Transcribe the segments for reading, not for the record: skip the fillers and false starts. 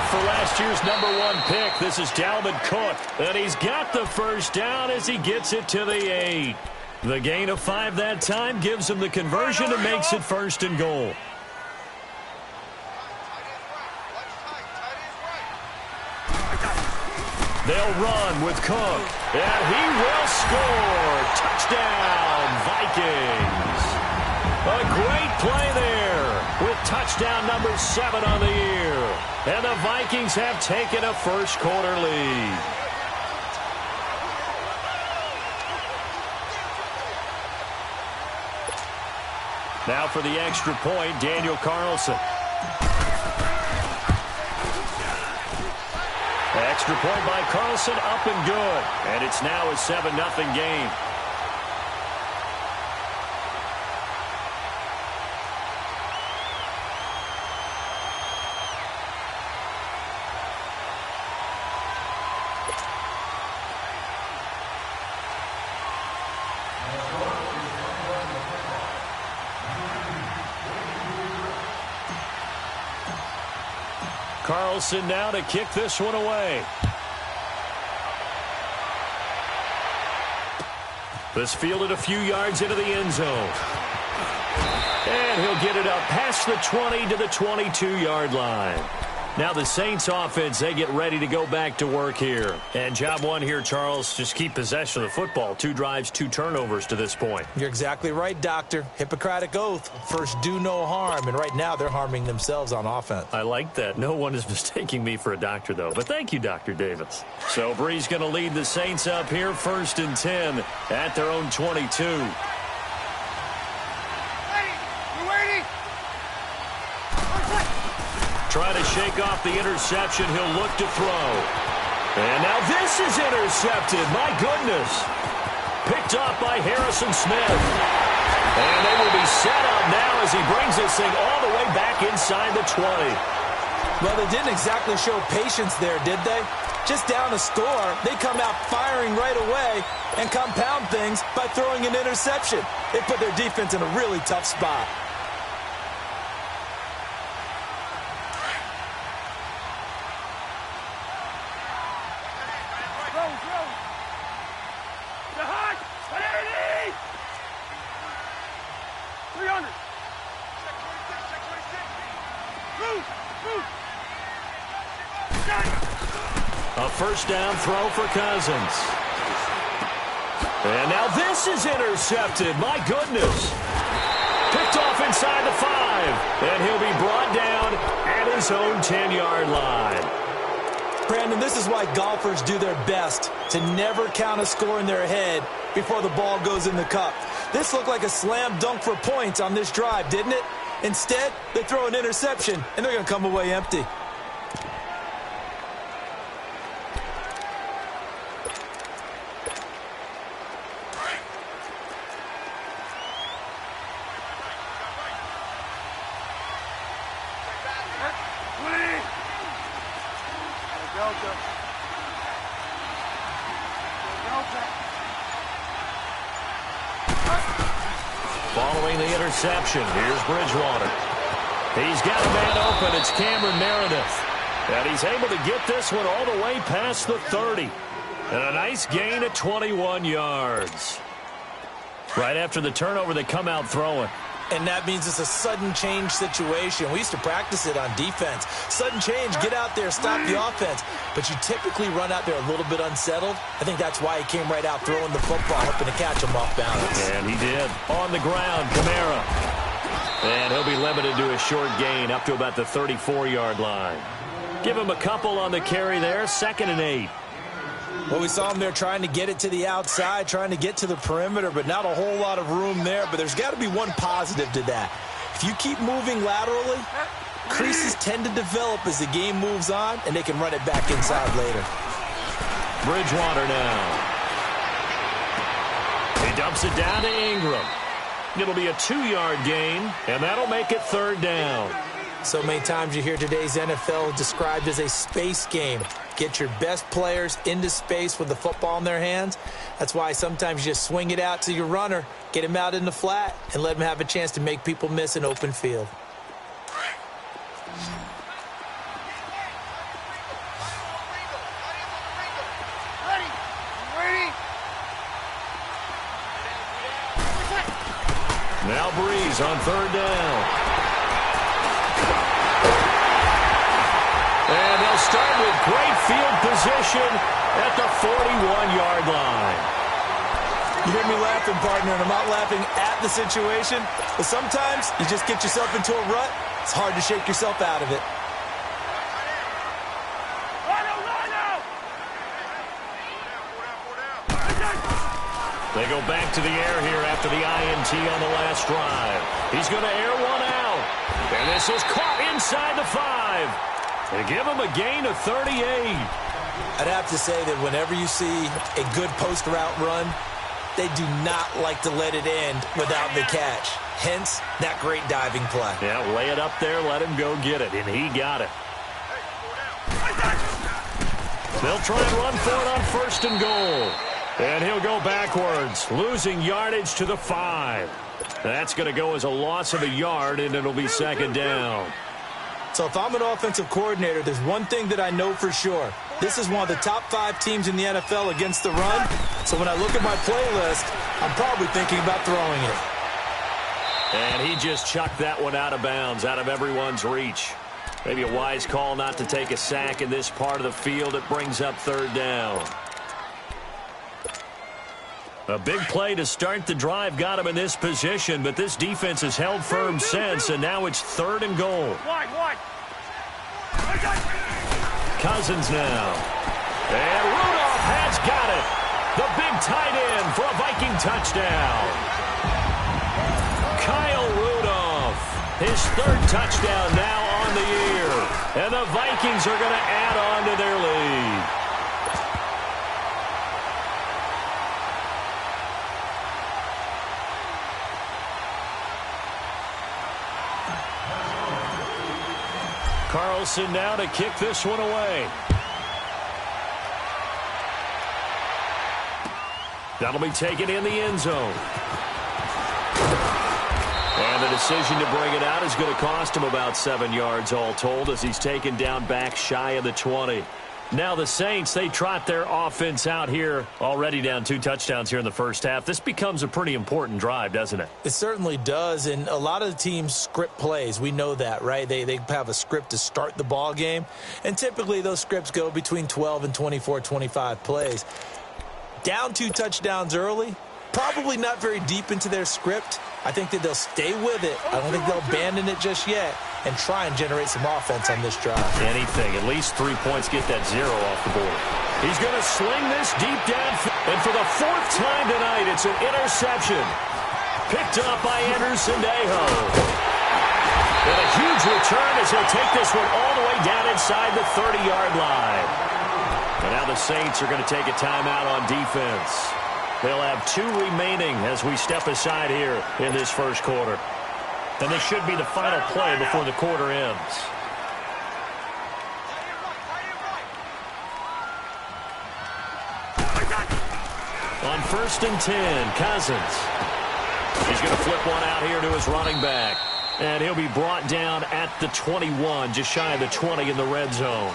for last year's #1 pick. This is Dalvin Cook. And he's got the first down as he gets it to the 8. The gain of 5 that time gives him the conversion and makes it 1st and goal. They'll run with Cook. And he will score. Touchdown, Vikings. A great play there with touchdown number 7 on the year. And the Vikings have taken a first-quarter lead. Now for the extra point, Daniel Carlson. Extra point by Carlson, up and good. And it's now a 7-0 game. Carlson now to kick this one away. This fielded a few yards into the end zone. And he'll get it up past the 20 to the 22-yard line. Now the Saints offense, they get ready to go back to work here. And job one here, Charles, just keep possession of the football. 2 drives, 2 turnovers to this point. You're exactly right, Doctor. Hippocratic oath. First, do no harm. And right now, they're harming themselves on offense. I like that. No one is mistaking me for a doctor, though. But thank you, Dr. Davis. So Bree's going to lead the Saints up here, 1st and 10 at their own 22. Trying to shake off the interception. He'll look to throw. And now this is intercepted. My goodness. Picked off by Harrison Smith. And they will be set up now as he brings this thing all the way back inside the 20. Well, they didn't exactly show patience there, did they? Just down a score, they come out firing right away and compound things by throwing an interception. They put their defense in a really tough spot. A first down throw for Cousins. And now this is intercepted. My goodness. Picked off inside the 5. And he'll be brought down at his own 10-yard line. Brandon, this is why golfers do their best to never count a score in their head before the ball goes in the cup. This looked like a slam dunk for points on this drive, didn't it? Instead, they throw an interception, and they're going to come away empty. Following the interception, here's Bridgewater. He's got a man open. It's Cameron Meredith. And he's able to get this one all the way past the 30. And a nice gain of 21 yards. Right after the turnover, they come out throwing. And that means it's a sudden change situation. We used to practice it on defense. Sudden change, get out there, stop the offense. But you typically run out there a little bit unsettled. I think that's why he came right out throwing the football, hoping to catch him off balance. And he did. On the ground, Kamara. And he'll be limited to a short gain up to about the 34-yard line. Give him a couple on the carry there, 2nd and 8. Well, we saw him there trying to get it to the outside, trying to get to the perimeter, but not a whole lot of room there. But there's got to be one positive to that. If you keep moving laterally, creases tend to develop as the game moves on, and they can run it back inside later. Bridgewater now. He dumps it down to Ingram. It'll be a 2-yard gain, and that'll make it 3rd down. So many times you hear today's NFL described as a space game. Get your best players into space with the football in their hands. That's why sometimes you just swing it out to your runner, get him out in the flat, and let him have a chance to make people miss an open field. Now Breeze on third down. And they'll start with great field position at the 41-yard line. You hear me laughing, partner, and I'm not laughing at the situation, but sometimes you just get yourself into a rut. It's hard to shake yourself out of it. They go back to the air here after the INT on the last drive. He's going to air one out. And this is caught inside the 5. They give him a gain of 38. I'd have to say that whenever you see a good post route run, they do not like to let it end without the catch. Hence, that great diving play. Yeah, lay it up there, let him go get it, and he got it. They'll try and run for it on first and goal. And he'll go backwards, losing yardage to the 5. That's going to go as a loss of a yard, and it'll be second down. So if I'm an offensive coordinator, there's one thing that I know for sure. This is one of the top 5 teams in the NFL against the run. So when I look at my playlist, I'm probably thinking about throwing it. And he just chucked that one out of bounds, out of everyone's reach. Maybe a wise call not to take a sack in this part of the field. It brings up third down. A big play to start the drive got him in this position, but this defense has held firm since, and now it's third and goal. Cousins now. And Rudolph has got it. The big tight end for a Viking touchdown. Kyle Rudolph, his third touchdown now on the year. And the Vikings are going to add on to their lead. Carlson now to kick this one away. That'll be taken in the end zone. And the decision to bring it out is going to cost him about 7 yards all told as he's taken down back shy of the 20. Now the Saints, they trot their offense out here, already down 2 touchdowns here in the first half. This becomes a pretty important drive, doesn't it? It certainly does, and a lot of the teams script plays. We know that, right? They have a script to start the ball game, and typically those scripts go between 12 and 24, 25 plays. Down 2 touchdowns early, probably not very deep into their script. I think that they'll stay with it. I don't think they'll abandon it just yet and try and generate some offense on this drive. Anything. At least 3 points, get that 0 off the board. He's going to sling this deep down. And for the 4th time tonight, it's an interception. Picked up by Anderson Dejo. And a huge return as he'll take this one all the way down inside the 30-yard line. And now the Saints are going to take a timeout on defense. They'll have 2 remaining as we step aside here in this first quarter. And this should be the final play before the quarter ends. On 1st and 10, Cousins. He's going to flip one out here to his running back. And he'll be brought down at the 21, just shy of the 20 in the red zone.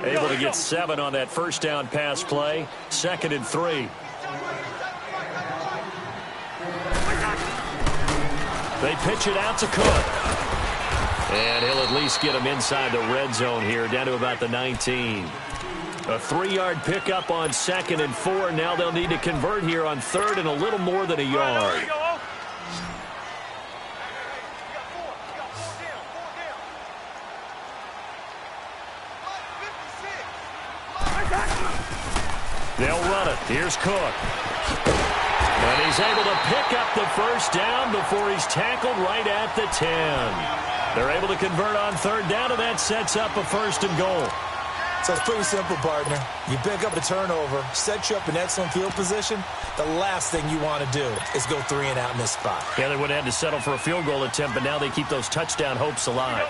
Able to get 7 on that first down pass play. 2nd and 3. They pitch it out to Cook. And he'll at least get him inside the red zone here, down to about the 19. A 3-yard pickup on 2nd and 4. Now they'll need to convert here on 3rd and a little more than a yard. They'll run it. Here's Cook. And he's able to pick up the first down before he's tackled right at the 10. They're able to convert on 3rd down, and that sets up a 1st and goal. So it's pretty simple, partner. You pick up a turnover, set you up in excellent field position. The last thing you want to do is go 3 and out in this spot. Yeah, they would have had to settle for a field goal attempt, but now they keep those touchdown hopes alive.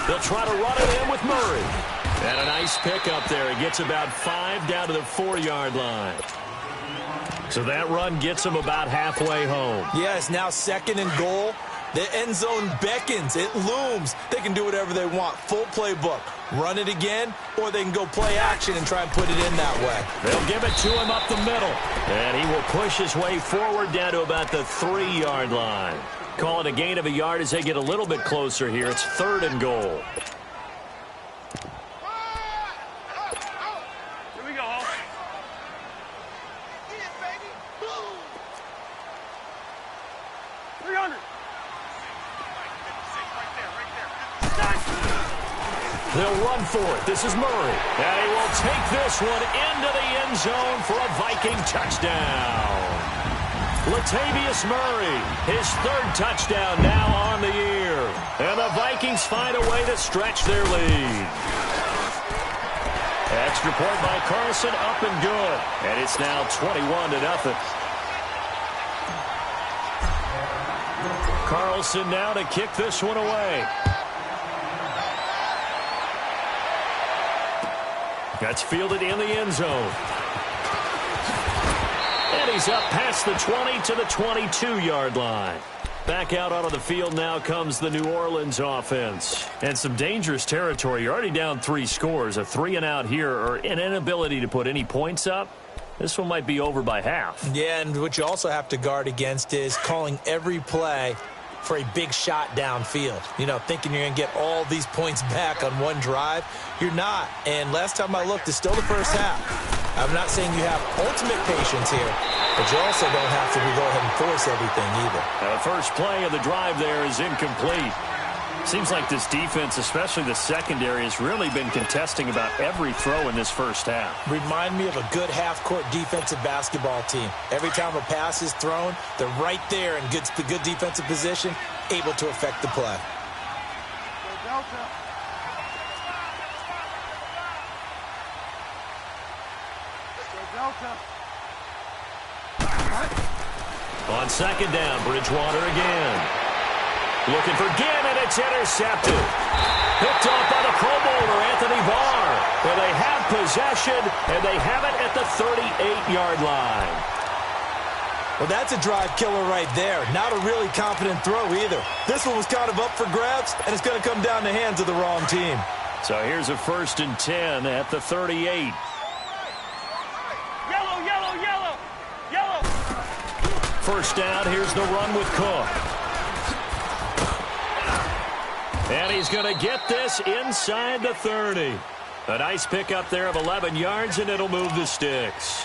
They'll try to run it in with Murray. And a nice pickup there. He gets about 5 down to the 4-yard line. So that run gets him about halfway home. Yeah, it's now 2nd and goal. The end zone beckons. It looms. They can do whatever they want. Full playbook. Run it again, or they can go play action and try and put it in that way. They'll give it to him up the middle. And he will push his way forward down to about the 3-yard line. Call it a gain of a yard as they get a little bit closer here. It's 3rd and goal. Here we go. They'll run for it. This is Murray. And he will take this one into the end zone for a Viking touchdown. Latavius Murray, his 3rd touchdown now on the year. And the Vikings find a way to stretch their lead. Extra point by Carlson, up and good. And it's now 21-0. Carlson now to kick this one away. That's fielded in the end zone. And he's up past the 20 to the 22-yard line. Back out onto the field now comes the New Orleans offense. And some dangerous territory. You're already down 3 scores. A 3-and-out here, or an inability to put any points up. This one might be over by half. Yeah, and what you also have to guard against is calling every play for a big shot downfield. You know, thinking you're going to get all these points back on one drive. You're not. And last time I looked, it's still the first half. I'm not saying you have ultimate patience here, but you also don't have to go ahead and force everything either. The first play of the drive there is incomplete. Seems like this defense, especially the secondary, has really been contesting about every throw in this first half. Remind me of a good half-court defensive basketball team. Every time a pass is thrown, they're right there in good defensive position, able to affect the play. On 2nd down, Bridgewater again. Looking for Ginn, and it's intercepted. Picked off by the Pro Bowler, Anthony Barr. Where they have possession, and they have it at the 38-yard line. Well, that's a drive killer right there. Not a really confident throw either. This one was kind of up for grabs, and it's going to come down the hands of the wrong team. So here's a 1st and 10 at the 38. Yellow. First down, here's the run with Cook. And he's going to get this inside the 30. A nice pickup there of 11 yards, and it'll move the sticks.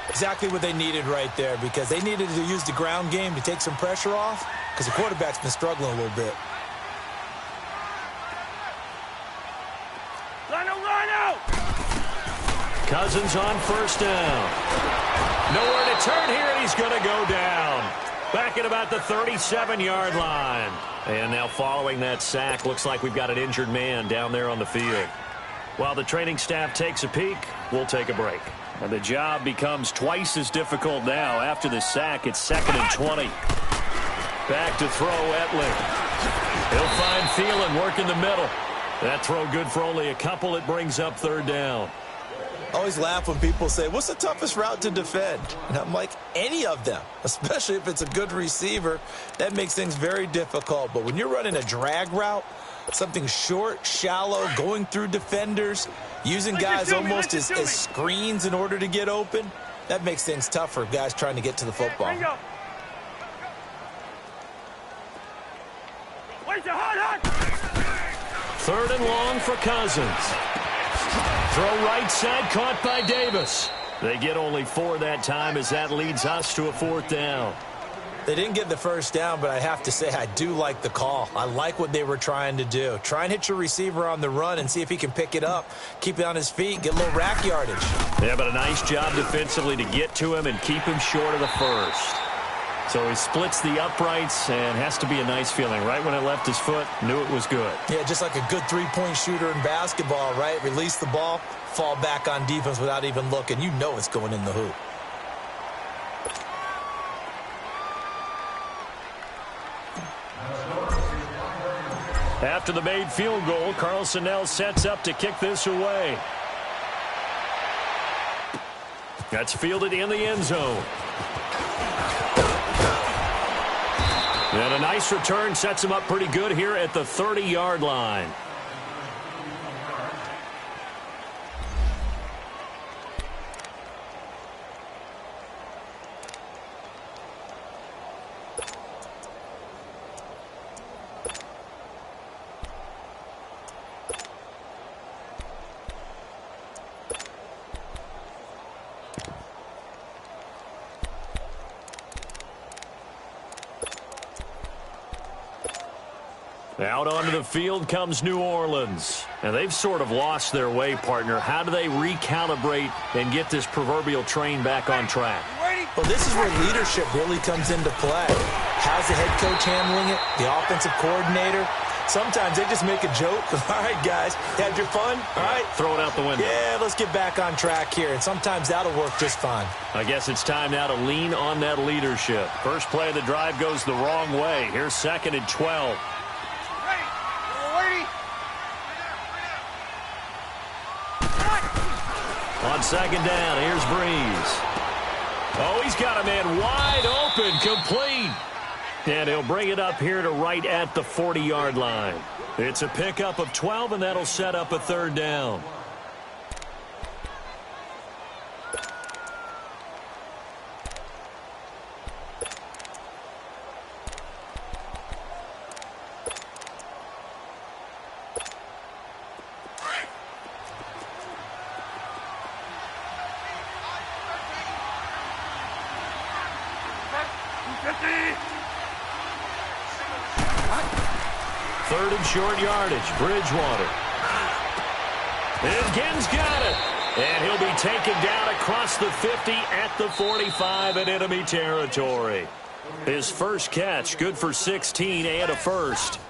Exactly what they needed right there, because they needed to use the ground game to take some pressure off, because the quarterback's been struggling a little bit. Rhino! Cousins on 1st down. Nowhere to turn here, and he's going to go down. Back at about the 37-yard line. And now following that sack, looks like we've got an injured man down there on the field. While the training staff takes a peek, we'll take a break. And the job becomes twice as difficult now. After the sack, it's 2nd and 20. Back to throw Etling. He'll find Thielen, work in the middle. That throw good for only a couple. It brings up 3rd down. I always laugh when people say, what's the toughest route to defend? And I'm like, any of them, especially if it's a good receiver. That makes things very difficult. But when you're running a drag route, something short, shallow, going through defenders, using guys almost as screens in order to get open, that makes things tough for guys trying to get to the football. Hot. 3rd and long for Cousins. Throw right side, caught by Davis. They get only 4 that time as that leads us to a 4th down. They didn't get the first down, but I have to say I do like the call. I like what they were trying to do. Try and hit your receiver on the run and see if he can pick it up, keep it on his feet, get a little rack yardage. Yeah, but a nice job defensively to get to him and keep him short of the first. So he splits the uprights, and has to be a nice feeling. Right when it left his foot, knew it was good. Yeah, just like a good three-point shooter in basketball, right? Release the ball, fall back on defense without even looking. You know it's going in the hoop. After the made field goal, Carlson now sets up to kick this away. That's fielded in the end zone. And a nice return sets him up pretty good here at the 30-yard line. Out onto the field comes New Orleans. And they've sort of lost their way, partner. How do they recalibrate and get this proverbial train back on track? Well, this is where leadership really comes into play. How's the head coach handling it? The offensive coordinator? Sometimes they just make a joke. All right, guys, had your fun? All right. Throw it out the window. Yeah, let's get back on track here. And sometimes that'll work just fine. I guess it's time now to lean on that leadership. First play of the drive goes the wrong way. Here's 2nd and 12. On 2nd down, here's Breeze. Oh, he's got a man wide open, complete. And he'll bring it up here to right at the 40-yard line. It's a pickup of 12, and that'll set up a 3rd down. Third and short yardage, Bridgewater. And Ginn's got it. And he'll be taken down across the 50 at the 45 in enemy territory. His first catch, good for 16 and a first.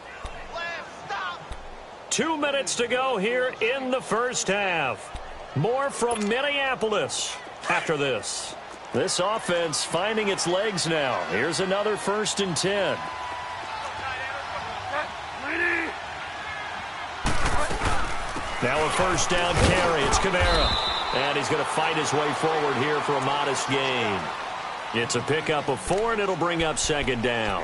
2 minutes to go here in the first half. More from Minneapolis after this. This offense finding its legs now. Here's another 1st and 10. Now a first down carry. It's Kamara. And he's going to fight his way forward here for a modest gain. It's a pickup of 4, and it'll bring up 2nd down.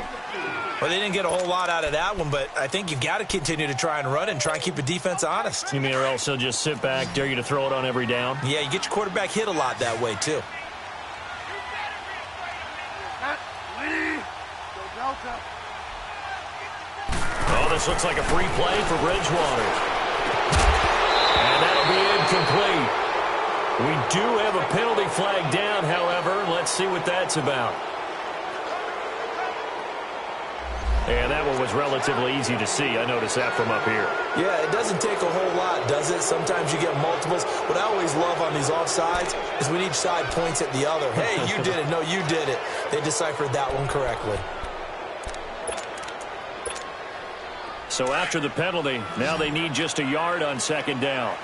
Well, they didn't get a whole lot out of that one, but I think you've got to continue to try and run and try and keep the defense honest. You mean or else he'll just sit back, dare you to throw it on every down? Yeah, you get your quarterback hit a lot that way, too. Oh, this looks like a free play for Bridgewater. And that'll be incomplete. We do have a penalty flag down, however. Let's see what that's about. And that one was relatively easy to see. I noticed that from up here. Yeah, it doesn't take a whole lot, does it? Sometimes you get multiples. What I always love on these offsides is when each side points at the other. Hey, you did it. No, you did it. They deciphered that one correctly. So after the penalty, now they need just a yard on 2nd down.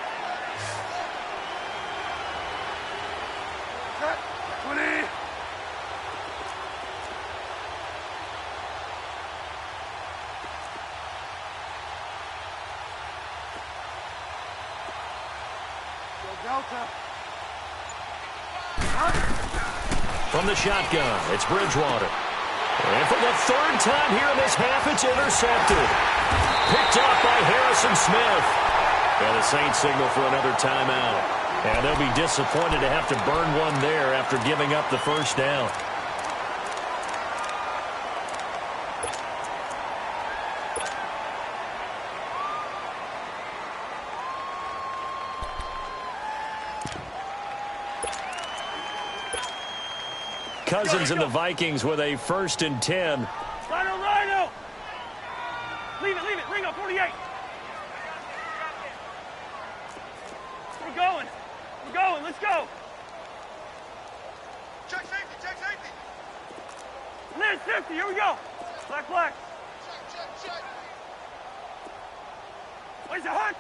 From the shotgun, it's Bridgewater. And for the 3rd time here in this half, it's intercepted. Picked off by Harrison Smith. And the Saints signal for another timeout. And they'll be disappointed to have to burn one there after giving up the first down. Cousins and the Vikings with a 1st and 10. Rhino! Leave it, Ringo, 48. We're going, let's go. Check safety. Liz, 50, here we go. Black. Check. Where's the hunt?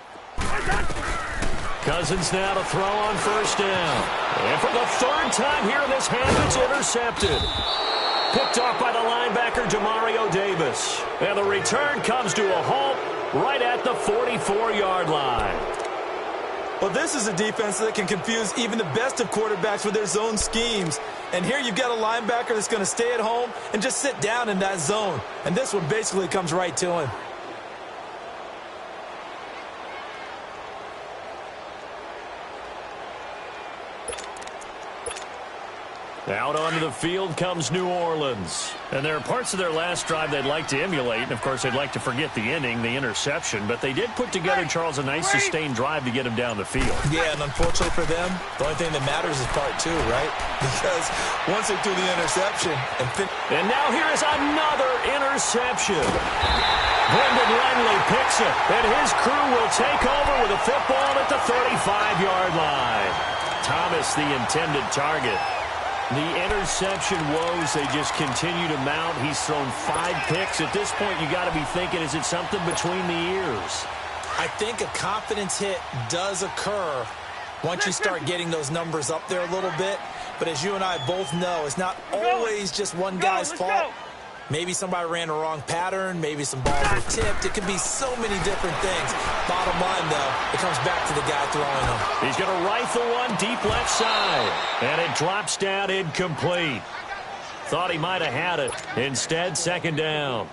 Cousins now to throw on 1st down. And for the 3rd time here in this half, it's intercepted. Picked off by the linebacker, Demario Davis. And the return comes to a halt right at the 44-yard line. Well, this is a defense that can confuse even the best of quarterbacks with their zone schemes. And here you've got a linebacker that's going to stay at home and just sit down in that zone. And this one basically comes right to him. Out onto the field comes New Orleans. And there are parts of their last drive they'd like to emulate. And, of course, they'd like to forget the inning, the interception. But they did put together, Charles, a nice sustained drive to get him down the field. Yeah, and unfortunately for them, the only thing that matters is part two, right? Because once they do the interception and now here is another interception. Brendan Langley picks it, and his crew will take over with a football at the 35-yard line. Thomas, the intended target. The interception woes, they just continue to mount. He's thrown 5 picks. At this point, you got to be thinking, is it something between the ears? I think a confidence hit does occur once you start getting those numbers up there a little bit. But as you and I both know, it's not always just one guy's fault. Maybe somebody ran a wrong pattern. Maybe some balls were tipped. It could be so many different things. Bottom line, though, it comes back to the guy throwing them. He's going to rifle one deep left side. And it drops down incomplete. Thought he might have had it. Instead, second down.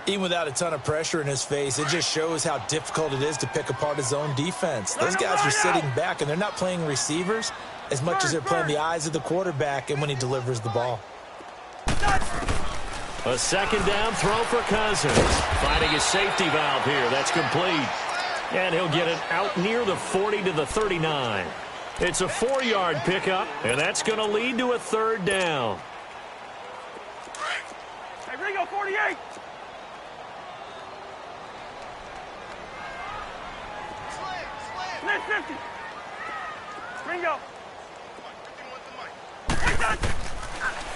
Even without a ton of pressure in his face, it just shows how difficult it is to pick apart his own defense. Those guys are sitting back, and they're not playing receivers as much as they're playing the eyes of the quarterback and when he delivers the ball. A second down throw for Cousins. Finding a safety valve here. That's complete. And he'll get it out near the 40 to the 39. It's a 4-yard pickup, and that's going to lead to a third down. Hey, Ringo, 48. Slam. 50. Ringo.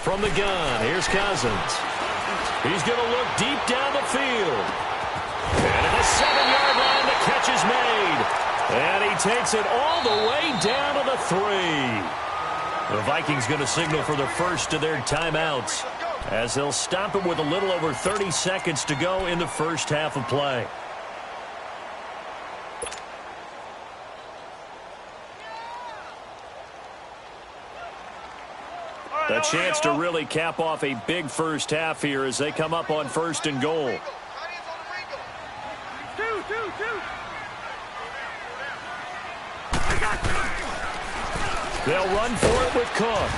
From the gun, here's Cousins. He's going to look deep down the field. And at the 7-yard line, the catch is made. And he takes it all the way down to the 3. The Vikings going to signal for the first of their timeouts as they'll stop it with a little over 30 seconds to go in the first half of play. A chance to really cap off a big first half here as they come up on first and goal. They'll run for it with Cook.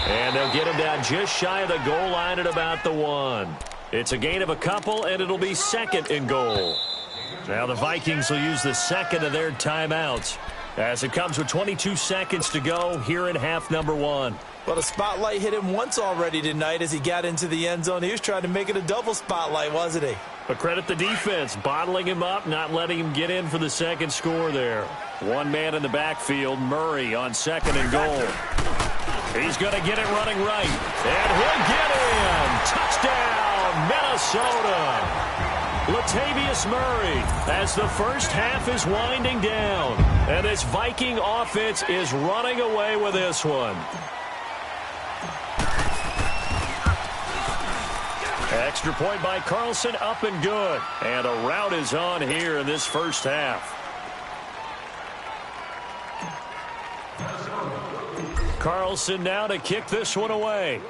And they'll get him down just shy of the goal line at about the 1. It's a gain of a couple, and it'll be second and goal. Now the Vikings will use the second of their timeouts as it comes with 22 seconds to go here in half number 1. Well, the spotlight hit him once already tonight as he got into the end zone. He was trying to make it a double spotlight, wasn't he? But credit the defense, bottling him up, not letting him get in for the second score there. One man in the backfield, Murray on second and goal. He's going to get it running right. And he'll get in. Touchdown, Minnesota. Latavius Murray as the first half is winding down. And this Viking offense is running away with this one. Extra point by Carlson, up and good. And a rout is on here in this first half. Carlson now to kick this one away.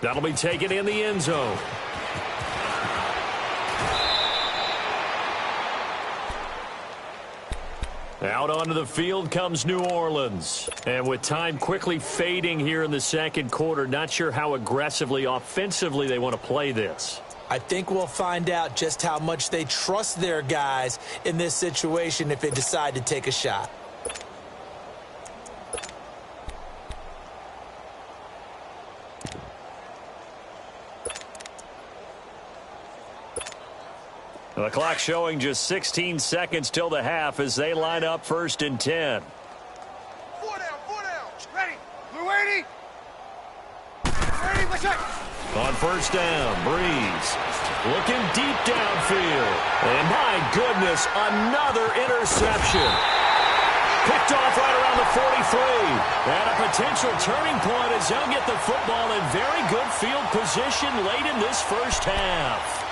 That'll be taken in the end zone. Out onto the field comes New Orleans. And with time quickly fading here in the second quarter, not sure how aggressively, offensively they want to play this. I think we'll find out just how much they trust their guys in this situation if they decide to take a shot. The clock showing just 16 seconds till the half as they line up first and 10. 4 down. Ready. Blue 80. Ready, let's check. On first down, Breeze looking deep downfield. And my goodness, another interception. Picked off right around the 43. And a potential turning point as they'll get the football in very good field position late in this first half.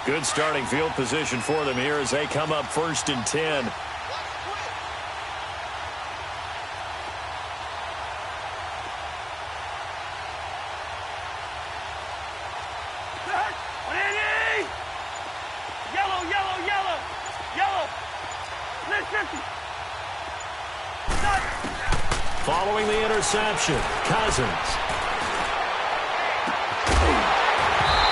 Good starting field position for them here as they come up 1st and 10. Following the interception, Cousins.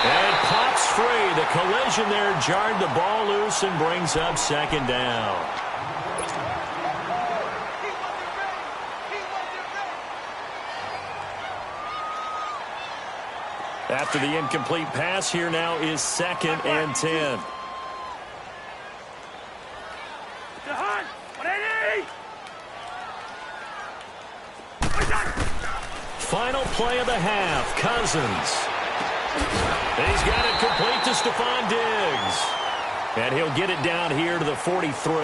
And pops free. The collision there jarred the ball loose and brings up 2nd down. After the incomplete pass, here now is 2nd and 10. Final play of the half, Cousins. He's got it complete to Stephon Diggs. And he'll get it down here to the 43.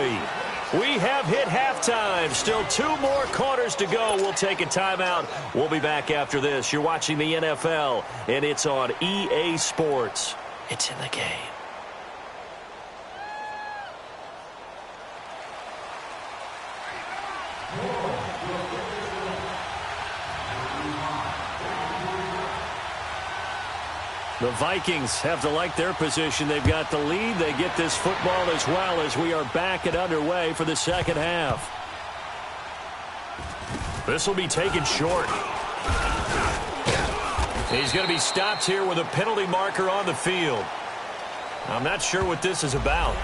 We have hit halftime. Still 2 more quarters to go. We'll take a timeout. We'll be back after this. You're watching the NFL, and it's on EA Sports. It's in the game. The Vikings have to like their position. They've got the lead. They get this football as well as we are back and underway for the 2nd half. This will be taken short. He's going to be stopped here with a penalty marker on the field. I'm not sure what this is about.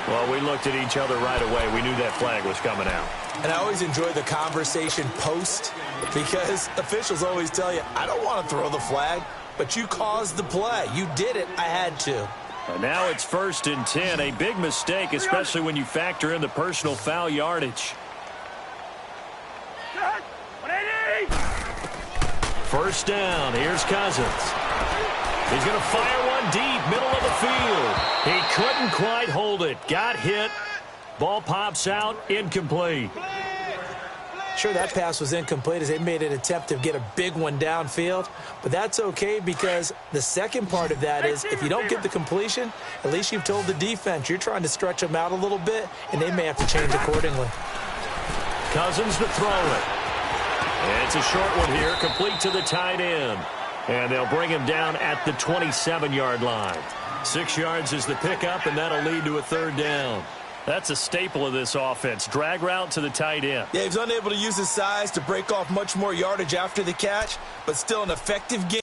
Well, we looked at each other right away. We knew that flag was coming out. And I always enjoy the conversation post because officials always tell you, I don't want to throw the flag. But you caused the play. You did it. I had to. And now it's 1st and 10. A big mistake, especially when you factor in the personal foul yardage. 1st down. Here's Cousins. He's going to fire one deep, middle of the field. He couldn't quite hold it. Got hit. Ball pops out. Incomplete. Sure, that pass was incomplete as they made an attempt to get a big one downfield. But that's okay because the second part of that is if you don't get the completion, at least you've told the defense you're trying to stretch them out a little bit, and they may have to change accordingly. Cousins to throw it. And it's a short one here, complete to the tight end. And they'll bring him down at the 27-yard line. 6 yards is the pickup, and that'll lead to a 3rd down. That's a staple of this offense. Drag route to the tight end. Yeah, he's unable to use his size to break off much more yardage after the catch, but still an effective game.